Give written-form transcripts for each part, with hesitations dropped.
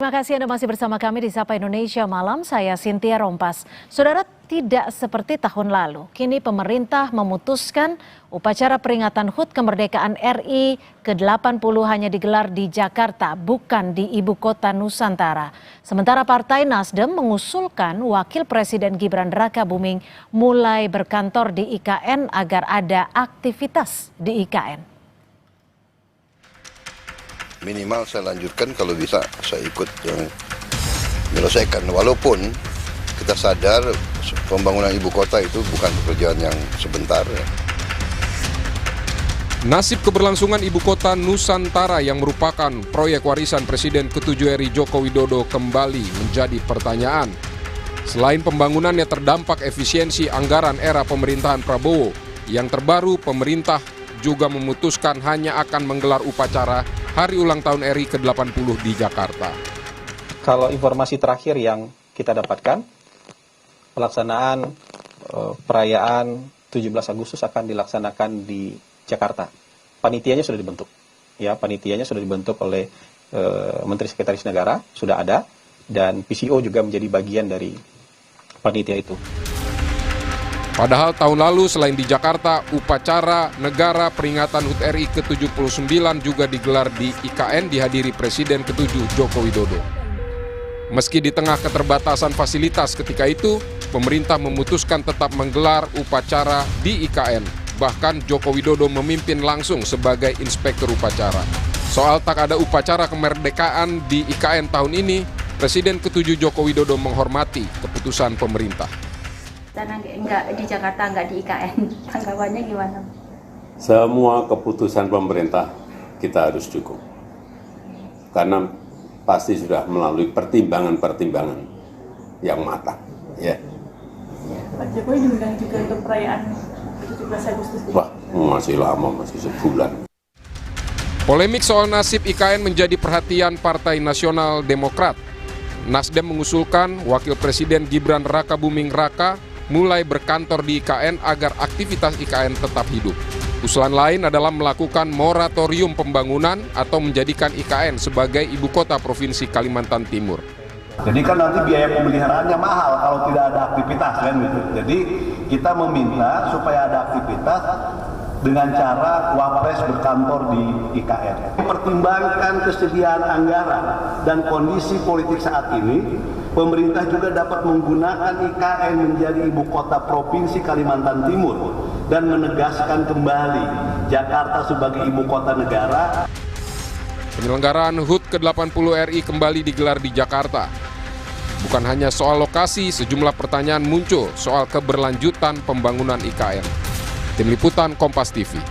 Terima kasih Anda masih bersama kami di Sapa Indonesia Malam, saya Cynthia Rompas. Saudara, tidak seperti tahun lalu, kini pemerintah memutuskan upacara peringatan HUT kemerdekaan RI ke-80 hanya digelar di Jakarta, bukan di ibu kota Nusantara. Sementara Partai Nasdem mengusulkan Wakil Presiden Gibran Rakabuming mulai berkantor di IKN agar ada aktivitas di IKN. Minimal saya lanjutkan, kalau bisa saya ikut yang menyelesaikan. Walaupun kita sadar pembangunan ibu kota itu bukan pekerjaan yang sebentar. Nasib keberlangsungan ibu kota Nusantara yang merupakan proyek warisan Presiden ke-7 RI Joko Widodo kembali menjadi pertanyaan. Selain pembangunannya terdampak efisiensi anggaran era pemerintahan Prabowo, yang terbaru pemerintah juga memutuskan hanya akan menggelar upacara Hari Ulang Tahun RI ke-80 di Jakarta. Kalau informasi terakhir yang kita dapatkan, pelaksanaan perayaan 17 Agustus akan dilaksanakan di Jakarta. Panitianya sudah dibentuk. Ya, panitianya sudah dibentuk oleh Menteri Sekretaris Negara, sudah ada, dan PCO juga menjadi bagian dari panitia itu. Padahal tahun lalu selain di Jakarta, upacara negara peringatan HUT RI ke-79 juga digelar di IKN dihadiri Presiden ke-7 Joko Widodo. Meski di tengah keterbatasan fasilitas ketika itu, pemerintah memutuskan tetap menggelar upacara di IKN. Bahkan Joko Widodo memimpin langsung sebagai inspektur upacara. Soal tak ada upacara kemerdekaan di IKN tahun ini, Presiden ke-7 Joko Widodo menghormati keputusan pemerintah. Karena enggak di Jakarta, enggak di IKN, tanggapannya gimana? Semua keputusan pemerintah kita harus dukung. Karena pasti sudah melalui pertimbangan-pertimbangan yang matang. Ya. Pak Jokowi diundang juga untuk perayaan 17 Agustus. Wah, masih lama, masih sebulan. Polemik soal nasib IKN menjadi perhatian Partai Nasional Demokrat. Nasdem mengusulkan Wakil Presiden Gibran Rakabuming Raka mulai berkantor di IKN agar aktivitas IKN tetap hidup. Usulan lain adalah melakukan moratorium pembangunan atau menjadikan IKN sebagai ibu kota Provinsi Kalimantan Timur. Jadi kan nanti biaya pemeliharaannya mahal kalau tidak ada aktivitas kan gitu. Jadi kita meminta supaya ada aktivitas dengan cara Wapres berkantor di IKN. Pertimbangkan kesediaan anggaran dan kondisi politik saat ini, pemerintah juga dapat menggunakan IKN menjadi ibu kota Provinsi Kalimantan Timur dan menegaskan kembali Jakarta sebagai ibu kota negara. Penyelenggaraan HUT ke-80 RI kembali digelar di Jakarta. Bukan hanya soal lokasi, sejumlah pertanyaan muncul soal keberlanjutan pembangunan IKN. Tim Liputan Kompas TV.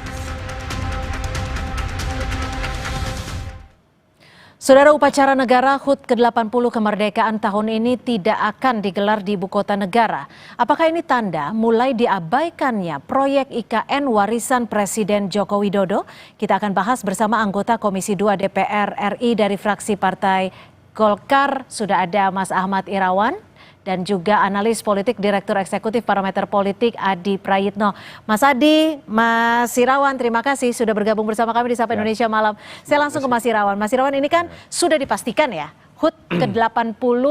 Saudara, upacara negara HUT ke-80 kemerdekaan tahun ini tidak akan digelar di ibu kota negara. Apakah ini tanda mulai diabaikannya proyek IKN warisan Presiden Joko Widodo? Kita akan bahas bersama anggota Komisi 2 DPR RI dari fraksi Partai Golkar. Sudah ada Mas Ahmad Irawan dan juga analis politik Direktur Eksekutif Parameter Politik Adi Prayitno. Mas Adi, Mas Irawan, terima kasih sudah bergabung bersama kami di Sapa Indonesia Malam. Saya langsung ke Mas Irawan. Mas Irawan, ini kan sudah dipastikan ya, HUT ke-80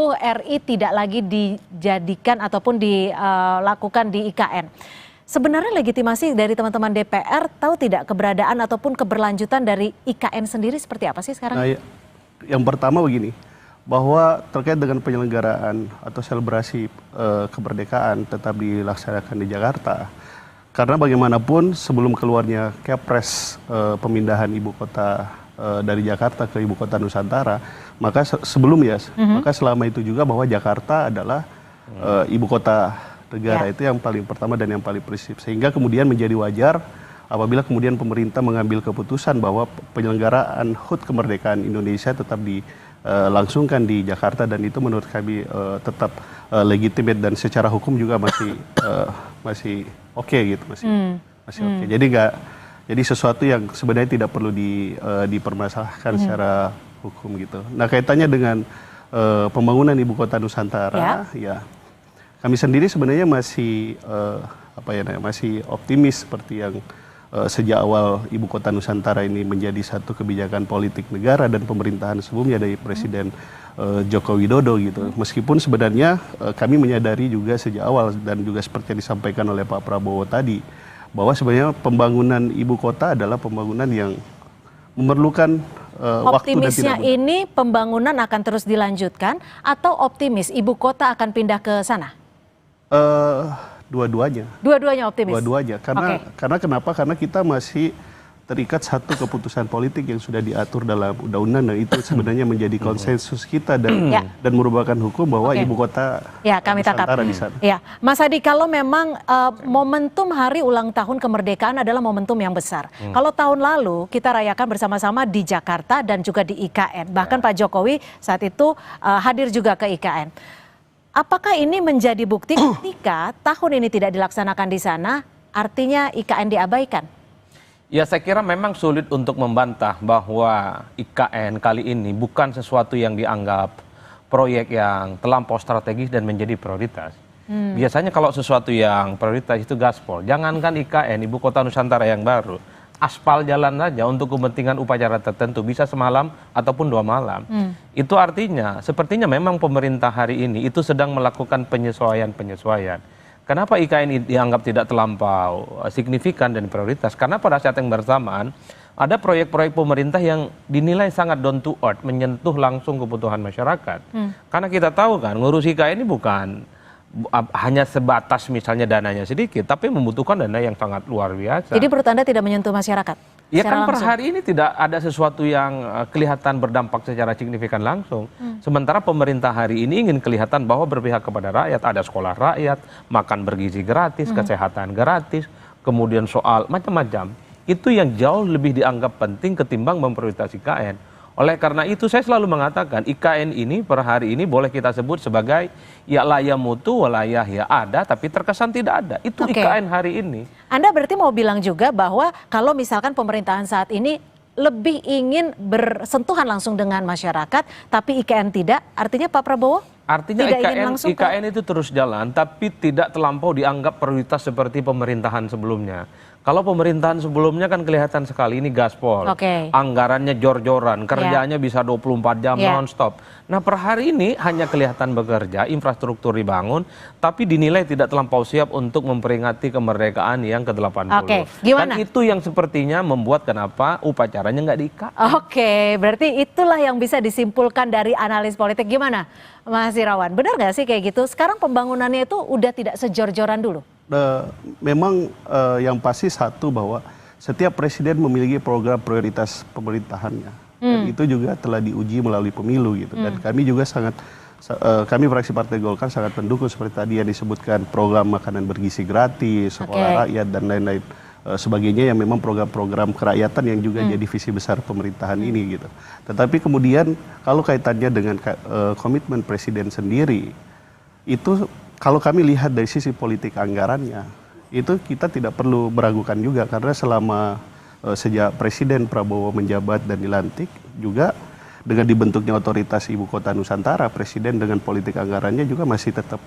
RI tidak lagi dijadikan ataupun dilakukan di IKN. Sebenarnya legitimasi dari teman-teman DPR tahu tidak keberadaan ataupun keberlanjutan dari IKN sendiri seperti apa sih sekarang? Nah, yang pertama begini, bahwa terkait dengan penyelenggaraan atau selebrasi kemerdekaan tetap dilaksanakan di Jakarta. Karena bagaimanapun sebelum keluarnya Kepres pemindahan ibu kota dari Jakarta ke ibu kota Nusantara, maka maka selama itu juga bahwa Jakarta adalah ibu kota negara. Itu yang paling pertama dan yang paling prinsip. Sehingga kemudian menjadi wajar apabila kemudian pemerintah mengambil keputusan bahwa penyelenggaraan HUT kemerdekaan Indonesia tetap langsungkan di Jakarta, dan itu menurut kami tetap legitimate dan secara hukum juga masih oke gitu, masih oke. Jadi sesuatu yang sebenarnya tidak perlu dipermasalahkan secara hukum gitu. Nah, kaitannya dengan pembangunan ibu kota Nusantara, ya kami sendiri sebenarnya masih masih optimis seperti yang sejak awal ibu kota Nusantara ini menjadi satu kebijakan politik negara dan pemerintahan sebelumnya dari Presiden Joko Widodo gitu. Meskipun sebenarnya kami menyadari juga sejak awal dan juga seperti yang disampaikan oleh Pak Prabowo tadi, bahwa sebenarnya pembangunan ibu kota adalah pembangunan yang memerlukan waktu dan Optimisnya tidak mudah. ini pembangunan akan terus dilanjutkan atau optimis ibu kota akan pindah ke sana? Dua-duanya. Dua-duanya optimis? Dua-duanya. Karena kenapa? Karena kita masih terikat satu keputusan politik yang sudah diatur dalam undang-undang, dan itu sebenarnya menjadi konsensus kita dan merupakan hukum bahwa ibu kota kami tangkap Nusantara di sana. Ya, Mas Adi, kalau memang momentum hari ulang tahun kemerdekaan adalah momentum yang besar. Kalau tahun lalu kita rayakan bersama-sama di Jakarta dan juga di IKN. Bahkan Pak Jokowi saat itu hadir juga ke IKN. Apakah ini menjadi bukti ketika tahun ini tidak dilaksanakan di sana, artinya IKN diabaikan? Ya, saya kira memang sulit untuk membantah bahwa IKN kali ini bukan sesuatu yang dianggap proyek yang terlampau strategis dan menjadi prioritas. Biasanya kalau sesuatu yang prioritas itu gaspol. Jangankan IKN, Ibu Kota Nusantara yang baru, aspal jalan saja untuk kepentingan upacara tertentu bisa semalam ataupun 2 malam. Itu artinya, sepertinya memang pemerintah hari ini itu sedang melakukan penyesuaian-penyesuaian. Kenapa IKN dianggap tidak terlampau signifikan dan prioritas? Karena pada saat yang bersamaan ada proyek-proyek pemerintah yang dinilai sangat down to earth, menyentuh langsung kebutuhan masyarakat. Karena kita tahu kan, ngurus IKN ini bukan hanya sebatas misalnya dananya sedikit, tapi membutuhkan dana yang sangat luar biasa. Jadi menurut Anda tidak menyentuh masyarakat? Ya kan per langsung? hari ini tidak ada sesuatu yang kelihatan berdampak secara signifikan langsung. Sementara pemerintah hari ini ingin kelihatan bahwa berpihak kepada rakyat, ada sekolah rakyat, makan bergizi gratis, kesehatan gratis, kemudian soal macam-macam. Itu yang jauh lebih dianggap penting ketimbang memprioritaskan IKN. Oleh karena itu saya selalu mengatakan IKN ini per hari ini boleh kita sebut sebagai ya layah mutu, walayah ya ada, tapi terkesan tidak ada. Itu IKN hari ini. Anda berarti mau bilang juga bahwa kalau misalkan pemerintahan saat ini lebih ingin bersentuhan langsung dengan masyarakat, tapi IKN tidak, artinya Pak Prabowo artinya tidak ingin langsung IKN itu terus jalan, tapi tidak terlampau dianggap prioritas seperti pemerintahan sebelumnya. Kalau pemerintahan sebelumnya kan kelihatan sekali ini gaspol, anggarannya jor-joran, kerjanya bisa 24 jam non-stop. Nah per hari ini hanya kelihatan bekerja, infrastruktur dibangun, tapi dinilai tidak terlampau siap untuk memperingati kemerdekaan yang ke-80. Gimana? Dan itu yang sepertinya membuat kenapa upacaranya nggak diikat. Berarti itulah yang bisa disimpulkan dari analis politik. Gimana Mas Irawan, benar nggak sih kayak gitu? Sekarang pembangunannya itu udah tidak sejor-joran dulu? Memang yang pasti satu bahwa setiap presiden memiliki program prioritas pemerintahannya. Dan itu juga telah diuji melalui pemilu gitu. Dan kami juga kami fraksi Partai Golkar sangat mendukung seperti tadi yang disebutkan program makanan bergizi gratis, sekolah rakyat dan lain-lain sebagainya yang memang program-program kerakyatan yang juga jadi visi besar pemerintahan ini gitu. Tetapi kemudian kalau kaitannya dengan komitmen presiden sendiri, itu kalau kami lihat dari sisi politik anggarannya, itu kita tidak perlu meragukan juga karena selama sejak Presiden Prabowo menjabat dan dilantik juga dengan dibentuknya otoritas Ibu Kota Nusantara, Presiden dengan politik anggarannya juga masih tetap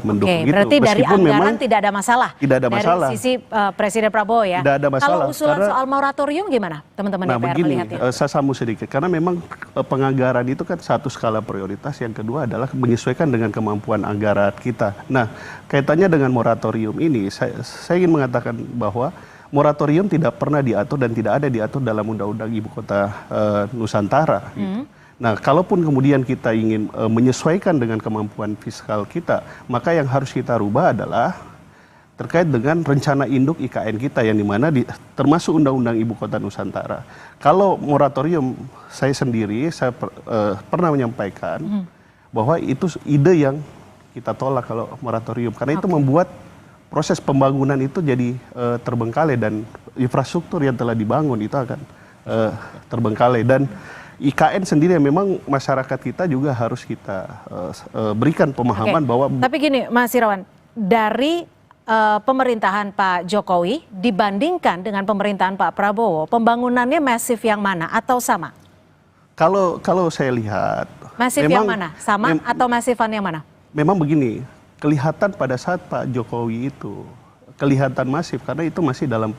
mendukung itu. Berarti dari Meskipun anggaran memang tidak ada masalah? Tidak ada masalah. Dari sisi Presiden Prabowo ya? Tidak ada masalah. Kalau usulan soal moratorium gimana teman-teman DPR melihatnya? Saya sambung sedikit, karena memang penganggaran itu kan satu skala prioritas, yang kedua adalah menyesuaikan dengan kemampuan anggaran kita. Nah, kaitannya dengan moratorium ini, saya ingin mengatakan bahwa moratorium tidak pernah diatur dan tidak ada diatur dalam Undang-Undang Ibu Kota Nusantara. Gitu. Nah, kalaupun kemudian kita ingin menyesuaikan dengan kemampuan fiskal kita, maka yang harus kita rubah adalah terkait dengan rencana induk IKN kita yang dimana termasuk Undang-Undang Ibu Kota Nusantara. Kalau moratorium, saya sendiri pernah menyampaikan bahwa itu ide yang kita tolak kalau moratorium, karena itu membuat proses pembangunan itu jadi terbengkalai dan infrastruktur yang telah dibangun itu akan terbengkalai. Dan IKN sendiri memang masyarakat kita juga harus kita berikan pemahaman bahwa... Tapi gini Mas Irawan, dari pemerintahan Pak Jokowi dibandingkan dengan pemerintahan Pak Prabowo, pembangunannya masif yang mana atau sama? Kalau saya lihat... Masif yang mana? Sama atau masifan yang mana? Memang begini, kelihatan pada saat Pak Jokowi itu kelihatan masif karena itu masih dalam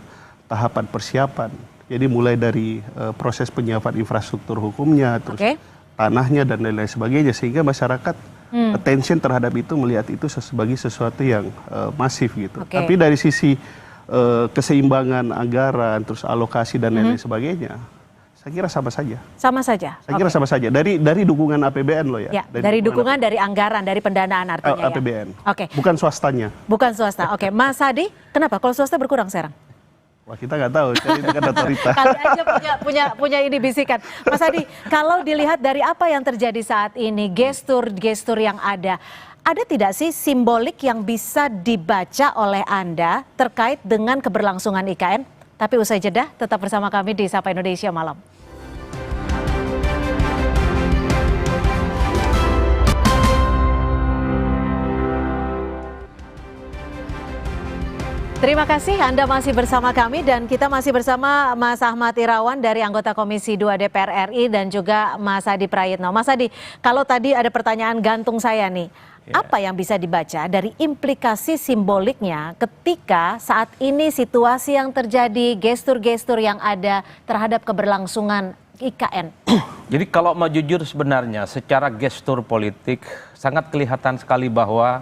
tahapan persiapan. Jadi mulai dari proses penyiapan infrastruktur hukumnya, terus tanahnya dan lain-lain sebagainya, sehingga masyarakat attention terhadap itu, melihat itu sebagai sesuatu yang masif gitu. Tapi dari sisi keseimbangan anggaran, terus alokasi dan lain-lain sebagainya, saya kira sama saja. Sama saja. Saya kira sama saja. Dari dukungan APBN loh ya. Dari dukungan dari anggaran, dari pendanaan artinya APBN. Oke. Bukan swastanya. Bukan swasta. Oke, Mas Hadi, kenapa kalau swasta berkurang sekarang? Wah, kita nggak tahu, itu kan otorita. Kali aja punya ini bisikan. Mas Hadi, kalau dilihat dari apa yang terjadi saat ini, gestur yang ada tidak sih simbolik yang bisa dibaca oleh Anda terkait dengan keberlangsungan IKN? Tapi usai jeda, tetap bersama kami di Sapa Indonesia Malam. Terima kasih Anda masih bersama kami dan kita masih bersama Mas Ahmad Irawan dari anggota Komisi 2 DPR RI dan juga Mas Hadi Prayitno. Mas Hadi, kalau tadi ada pertanyaan gantung saya nih, apa yang bisa dibaca dari implikasi simboliknya ketika saat ini situasi yang terjadi, gestur-gestur yang ada terhadap keberlangsungan IKN? Jadi kalau mau jujur sebenarnya secara gestur politik sangat kelihatan sekali bahwa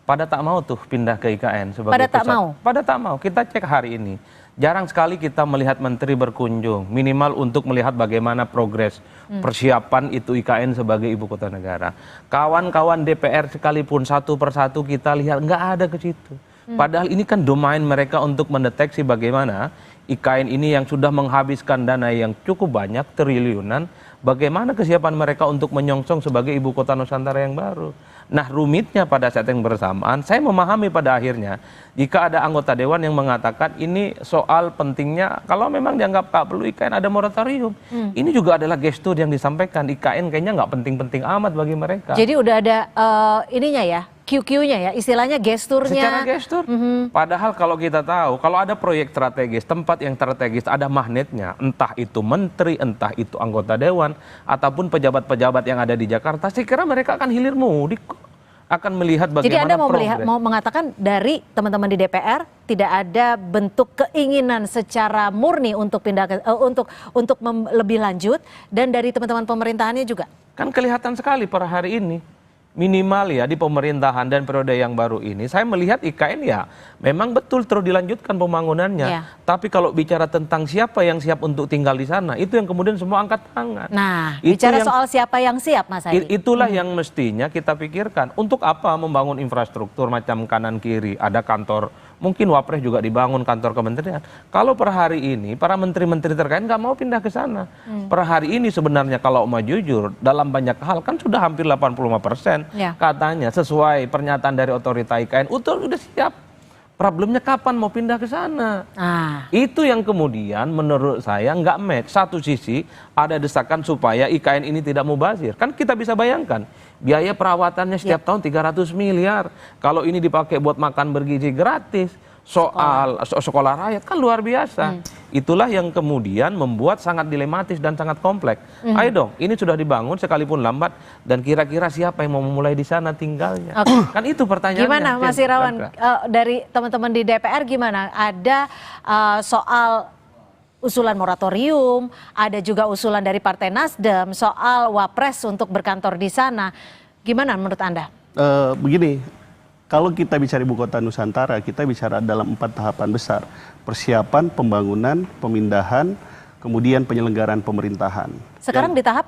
pada tak mau tuh pindah ke IKN sebagai pada pusat. tak mau. Pada tak mau. Kita cek hari ini. Jarang sekali kita melihat menteri berkunjung, minimal untuk melihat bagaimana progres persiapan itu IKN sebagai ibu kota negara. Kawan-kawan DPR sekalipun satu persatu kita lihat nggak ada ke situ. Padahal ini kan domain mereka untuk mendeteksi bagaimana IKN ini yang sudah menghabiskan dana yang cukup banyak, triliunan, bagaimana kesiapan mereka untuk menyongsong sebagai ibu kota Nusantara yang baru. Nah, rumitnya pada saat yang bersamaan, saya memahami pada akhirnya jika ada anggota dewan yang mengatakan ini soal pentingnya, kalau memang dianggap tak perlu IKN ada moratorium. Ini juga adalah gestur yang disampaikan, IKN kayaknya nggak penting-penting amat bagi mereka. Jadi udah ada ininya ya, QQ-nya ya, istilahnya gesturnya. Secara gestur. Padahal kalau kita tahu, kalau ada proyek strategis, tempat yang strategis, ada magnetnya, entah itu menteri, entah itu anggota dewan, ataupun pejabat-pejabat yang ada di Jakarta, saya kira mereka akan hilir mudik, akan melihat bagaimana Jadi Anda progres. mau mengatakan dari teman-teman di DPR tidak ada bentuk keinginan secara murni untuk pindah ke, untuk lebih lanjut, dan dari teman-teman pemerintahannya juga? Kan kelihatan sekali per hari ini. Minimal ya di pemerintahan dan periode yang baru ini, saya melihat IKN ya memang betul terus dilanjutkan pembangunannya. Tapi kalau bicara tentang siapa yang siap untuk tinggal di sana, itu yang kemudian semua angkat tangan. Nah, bicara soal siapa yang siap, Mas Hadi. Itulah yang mestinya kita pikirkan. Untuk apa membangun infrastruktur macam kanan kiri, ada kantor, mungkin Wapres juga dibangun kantor kementerian. Kalau per hari ini para menteri-menteri terkait nggak mau pindah ke sana. Per hari ini sebenarnya kalau mau jujur dalam banyak hal kan sudah hampir 85% katanya sesuai pernyataan dari otorita IKN udah siap. Problemnya kapan mau pindah ke sana? Itu yang kemudian menurut saya nggak match. Satu sisi ada desakan supaya IKN ini tidak mubazir. Kan kita bisa bayangkan biaya perawatannya setiap tahun 300 miliar. Kalau ini dipakai buat makan bergizi gratis, soal sekolah rakyat kan luar biasa. Itulah yang kemudian membuat sangat dilematis dan sangat kompleks. Ayo dong, ini sudah dibangun sekalipun lambat dan kira-kira siapa yang mau memulai di sana tinggalnya? Kan itu pertanyaannya. Gimana Mas Irawan, dari teman-teman di DPR gimana? Ada soal usulan moratorium, ada juga usulan dari Partai Nasdem soal Wapres untuk berkantor di sana. Gimana menurut Anda? Begini, kalau kita bicara ibu kota Nusantara, kita bicara dalam 4 tahapan besar. Persiapan, pembangunan, pemindahan, kemudian penyelenggaraan pemerintahan. Sekarang di tahap?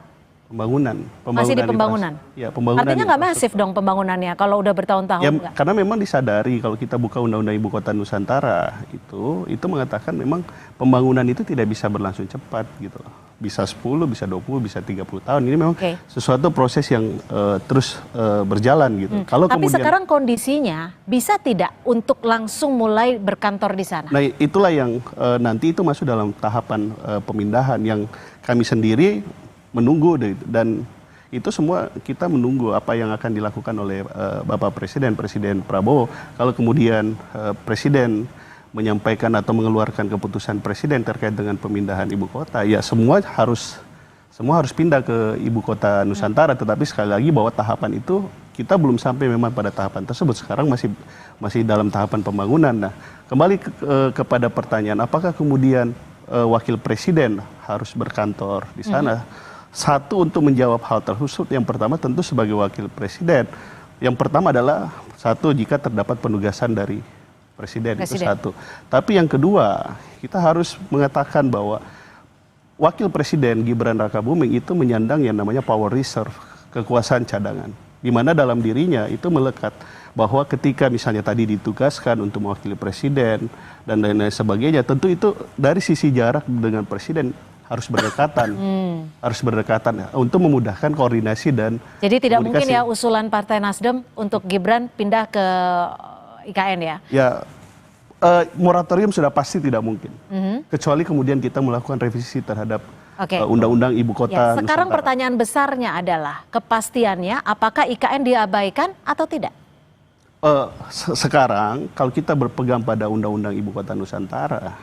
Pembangunan. Masih di pembangunan? Ya, pembangunan. Artinya nggak masif dong pembangunannya kalau udah bertahun-tahun? Ya, karena memang disadari kalau kita buka Undang-Undang Ibu Kota Nusantara itu mengatakan memang pembangunan itu tidak bisa berlangsung cepat gitu. Bisa 10, bisa 20, bisa 30 tahun. Ini memang sesuatu proses yang terus berjalan gitu. Tapi sekarang kondisinya bisa tidak untuk langsung mulai berkantor di sana? Nah, itulah yang nanti itu masuk dalam tahapan pemindahan yang kami sendiri menunggu, dan itu semua kita menunggu apa yang akan dilakukan oleh Bapak Presiden Prabowo. Kalau kemudian Presiden menyampaikan atau mengeluarkan keputusan Presiden terkait dengan pemindahan ibu kota, ya semua harus pindah ke ibu kota Nusantara. Tetapi sekali lagi bahwa tahapan itu kita belum sampai memang pada tahapan tersebut. Sekarang masih dalam tahapan pembangunan. Nah, kembali kepada pertanyaan, apakah kemudian Wakil Presiden harus berkantor di sana? Satu, untuk menjawab hal tersebut, yang pertama tentu sebagai wakil presiden. Yang pertama adalah satu, jika terdapat penugasan dari presiden. Itu satu. Tapi yang kedua, kita harus mengatakan bahwa wakil presiden Gibran Rakabuming itu menyandang yang namanya power reserve, kekuasaan cadangan, di mana dalam dirinya itu melekat bahwa ketika misalnya tadi ditugaskan untuk mewakili presiden dan lain-lain sebagainya, tentu itu dari sisi jarak dengan presiden harus berdekatan, harus berdekatan untuk memudahkan koordinasi dan jadi tidak mungkin ya usulan Partai Nasdem untuk Gibran pindah ke IKN ya? Ya, moratorium sudah pasti tidak mungkin, kecuali kemudian kita melakukan revisi terhadap Undang-Undang Ibu Kota ya, sekarang Nusantara. Pertanyaan besarnya adalah kepastiannya apakah IKN diabaikan atau tidak? Sekarang kalau kita berpegang pada Undang-Undang Ibu Kota Nusantara,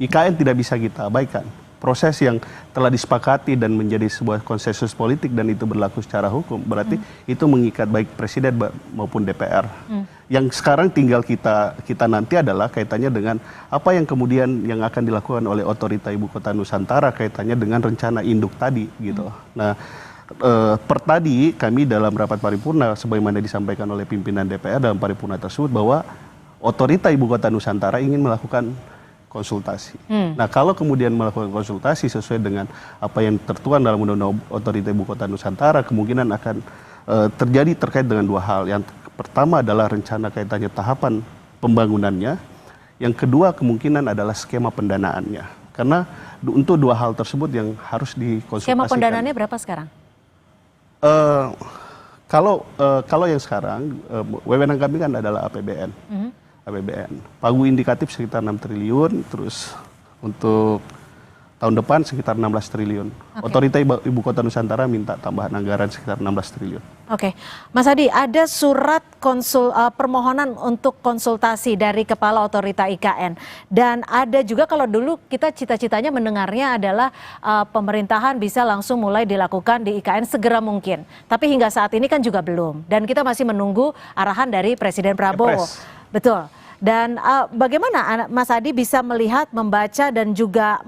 IKN tidak bisa kita abaikan. Proses yang telah disepakati dan menjadi sebuah konsensus politik dan itu berlaku secara hukum, berarti itu mengikat baik presiden maupun DPR. Yang sekarang tinggal kita nanti adalah kaitannya dengan apa yang kemudian yang akan dilakukan oleh Otorita Ibu Kota Nusantara kaitannya dengan rencana induk tadi gitu. Nah, per tadi kami dalam rapat paripurna sebagaimana disampaikan oleh pimpinan DPR dalam paripurna tersebut bahwa Otorita Ibu Kota Nusantara ingin melakukan konsultasi. Nah, kalau kemudian melakukan konsultasi sesuai dengan apa yang tertuang dalam Undang-Undang Otorita Ibu Kota Nusantara, kemungkinan akan terjadi terkait dengan dua hal. Yang pertama adalah rencana kaitannya tahapan pembangunannya. Yang kedua kemungkinan adalah skema pendanaannya. Karena untuk dua hal tersebut yang harus dikonsultasikan. Skema pendanaannya berapa sekarang? Kalau yang sekarang, wewenang kami kan adalah APBN. APBN. Pagu indikatif sekitar 6 triliun, terus untuk tahun depan sekitar 16 triliun. Otorita Ibu Kota Nusantara minta tambahan anggaran sekitar 16 triliun. Oke, Mas Adi, ada surat permohonan untuk konsultasi dari Kepala Otorita IKN. Dan ada juga kalau dulu kita cita-citanya mendengarnya adalah pemerintahan bisa langsung mulai dilakukan di IKN segera mungkin. Tapi hingga saat ini kan juga belum. Dan kita masih menunggu arahan dari Presiden Prabowo. Betul. Dan bagaimana Mas Adi bisa melihat, membaca dan juga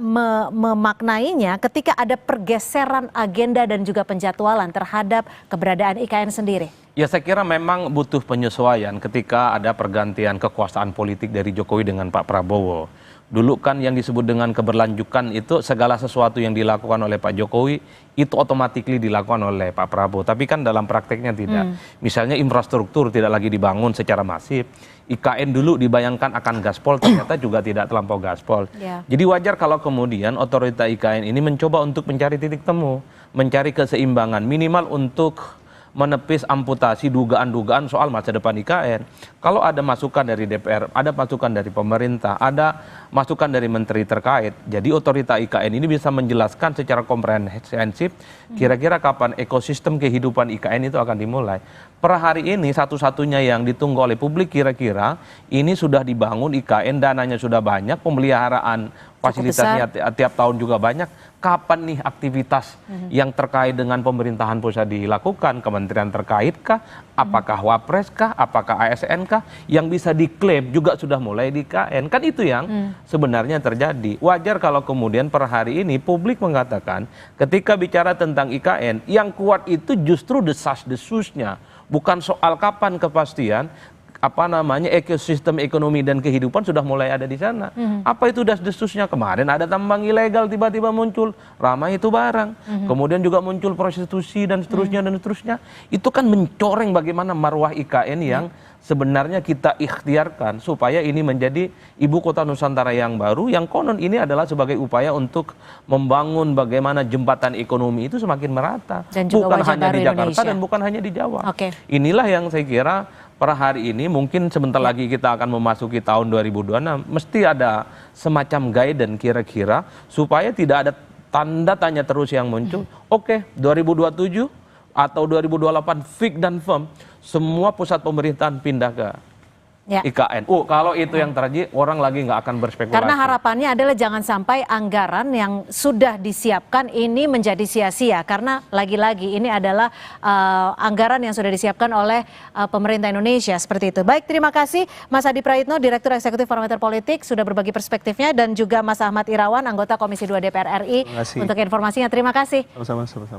memaknainya ketika ada pergeseran agenda dan juga penjadwalan terhadap keberadaan IKN sendiri? Ya, saya kira memang butuh penyesuaian ketika ada pergantian kekuasaan politik dari Jokowi dengan Pak Prabowo. Dulu kan yang disebut dengan keberlanjutan itu segala sesuatu yang dilakukan oleh Pak Jokowi itu otomatis dilakukan oleh Pak Prabowo. Tapi kan dalam prakteknya tidak. Misalnya infrastruktur tidak lagi dibangun secara masif. IKN dulu dibayangkan akan gaspol, ternyata juga tidak terlampau gaspol. Jadi wajar kalau kemudian otorita IKN ini mencoba untuk mencari titik temu, mencari keseimbangan minimal untuk menepis amputasi dugaan-dugaan soal masa depan IKN. Kalau ada masukan dari DPR, ada masukan dari pemerintah, ada masukan dari menteri terkait, jadi otorita IKN ini bisa menjelaskan secara komprehensif kira-kira kapan ekosistem kehidupan IKN itu akan dimulai. Per hari ini satu-satunya yang ditunggu oleh publik kira-kira ini sudah dibangun IKN, dananya sudah banyak, pemeliharaan fasilitasnya tiap tahun juga banyak. Kapan nih aktivitas yang terkait dengan pemerintahan pusat dilakukan? Kementerian terkait kah? Apakah Wapres kah? Apakah ASN kah? Yang bisa diklaim juga sudah mulai di IKN. Kan itu yang sebenarnya terjadi. Wajar kalau kemudian per hari ini publik mengatakan ketika bicara tentang IKN, yang kuat itu justru desas-desusnya. Bukan soal kapan kepastian, ekosistem ekonomi dan kehidupan sudah mulai ada di sana. Apa itu desas-desusnya? Kemarin ada tambang ilegal tiba-tiba muncul, ramai itu barang. Kemudian juga muncul prostitusi dan seterusnya. Itu kan mencoreng bagaimana marwah IKN yang sebenarnya kita ikhtiarkan supaya ini menjadi ibu kota Nusantara yang baru, yang konon ini adalah sebagai upaya untuk membangun bagaimana jembatan ekonomi itu semakin merata. Dan juga bukan hanya di Jakarta Indonesia. dan bukan hanya di Jawa. Inilah yang saya kira per hari ini mungkin sebentar lagi kita akan memasuki tahun 2026, mesti ada semacam guidance kira-kira supaya tidak ada tanda tanya terus yang muncul. 2027 atau 2028 fix dan firm semua pusat pemerintahan pindah ke Ya. IKN. Kalau itu yang terjadi, orang lagi nggak akan berspekulasi. Karena harapannya adalah jangan sampai anggaran yang sudah disiapkan ini menjadi sia-sia. Karena lagi-lagi ini adalah anggaran yang sudah disiapkan oleh pemerintah Indonesia seperti itu. Baik, terima kasih Mas Adi Praitno, Direktur Eksekutif Parameter Politik, sudah berbagi perspektifnya, dan juga Mas Ahmad Irawan, anggota Komisi 2 DPR RI, untuk informasinya. Terima kasih. Sama-sama.